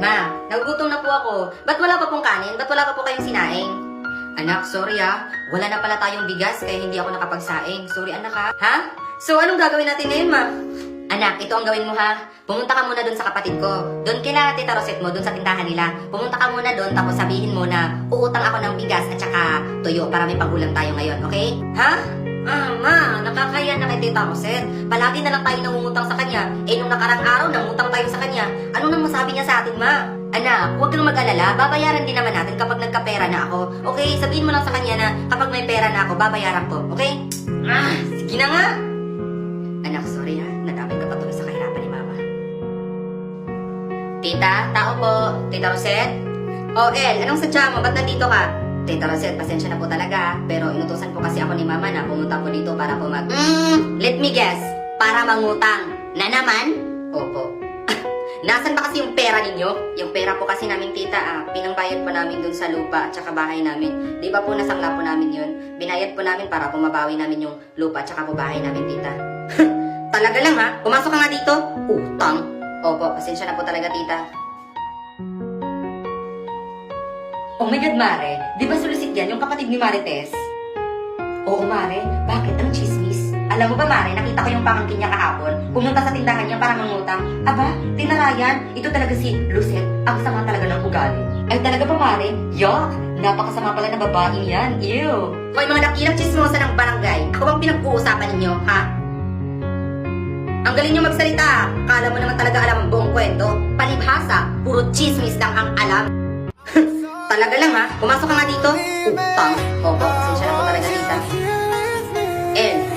Ma, nagugutom na po ako. Ba't wala pa pong kanin? Ba't wala pa po kayong sinaing? Anak, sorry ah. Wala na pala tayong bigas kaya hindi ako nakapagsaing. Sorry anak ha. Ha? So anong gagawin natin ngayon, ma? Anak, ito ang gawin mo ha. Pumunta ka muna doon sa kapatid ko. Doon kila Tita Rosette mo, doon sa tindahan nila. Pumunta ka muna doon tapos sabihin mo na uutang ako ng bigas at saka tuyo para may pangulam tayo ngayon, okay? Ha? Ma, nakakaya na kay Tita Rosette. Palagi na lang tayo nangungutang sa kanya. Eh, nung nakarang araw, nangutang tayo sa kanya. Ano nang masabi niya sa atin, ma? Anak, huwag kang mag-alala. Babayaran din naman natin kapag nagkapera na ako. Okay? Sabihin mo lang sa kanya na kapag may pera na ako, babayaran ko. Okay? Sige na nga. Anak, sorry ha. Nadamay ka patuloy sa kahirapan ni Mama. Tita, tao po. Tita Rosette? Oh, El, anong sadya mo? Ba't nandito ka? Tita Rosette, pasensya na po talaga. Pero inutusan po kasi ako ni Mama na pumunta po dito para po let me guess. Para mangutang. Na naman? Opo. Nasaan ba kasi yung pera ninyo? Yung pera po kasi namin, tita, pinangbayad po namin dun sa lupa at saka bahay namin. Di ba po nasangla po namin yun? Binayad po namin para po mabawi namin yung lupa at saka po bahay namin, tita. Talaga lang ha? Pumasok ka nga dito? Utang. Opo, pasensya na po talaga, tita. Oh my God, Mare. Di ba sulisit yan yung kapatid ni Marites? Oo, Mare. Bakit? Ang chismis? Alam mo ba, Mare, nakita ko yung pamangkin niya kahapon. Pumunta sa tindahan niya para mangutang. Aba, tinarayan. Ito talaga si Lucette. Ang sama talaga ng ugali. Ay, talaga ba, Mare? Yuck! Napakasama pala na babaeng yan. Ew! Hoy, mga dakilang chismosa ng barangay. Ako bang pinag-uusapan ninyo, ha? Ang galing niyo magsalita. Kala mo naman talaga alam ang buong kwento. Palibhasa, puro chismis lang ang alam. Talaga lang ha? Pumasok ka nga dito. Utang. Opo, pasensya na po talaga, tita.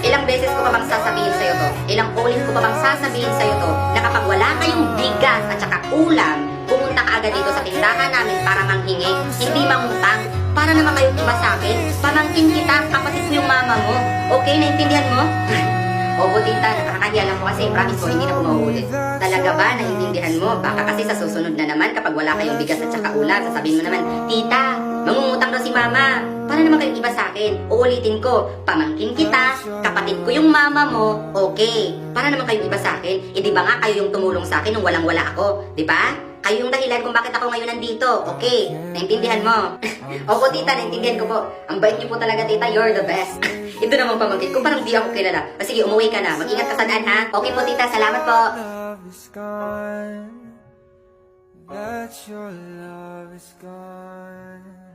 Ilang beses ko pa bang sasabihin sa'yo to? Ilang ulit ko pa bang sasabihin sa'yo to? Na kapag wala kayong bigas at saka ulam, pumunta ka agad dito sa tindahan namin para manghingi, hindi mangutang. Para naman kayong iba sa akin, pamangkin kita, kapatid ko yung mama mo. Okay, naintindihan mo? Opo, tita, nakakahiya lang po kasi promise ko hindi na po mauulit. Talaga ba, naiintindihan mo? Baka kasi sa susunod na naman kapag wala kayong bigas at saka ulam, sasabihin mo naman, tita, mangungutang daw si mama. Para naman kayong iba sa akin. Uulitin ko, pamangkin kita, kapatid ko yung mama mo, okay. Para naman kayong iba sa akin. Eh di ba nga kayo yung tumulong sa akin nung walang-wala ako, di ba? Kayo yung dahilan kung bakit ako ngayon nandito, okay. Naintindihan mo? Opo, tita, naintindihan ko po. Ang bait niyo po talaga, tita, you're the best. Ito naman pamangkin ko, parang di ako kilala. Sige, umuwi ka na. Mag-ingat ka sa daan, ha? Okay po, tita. Salamat po. That your love is gone.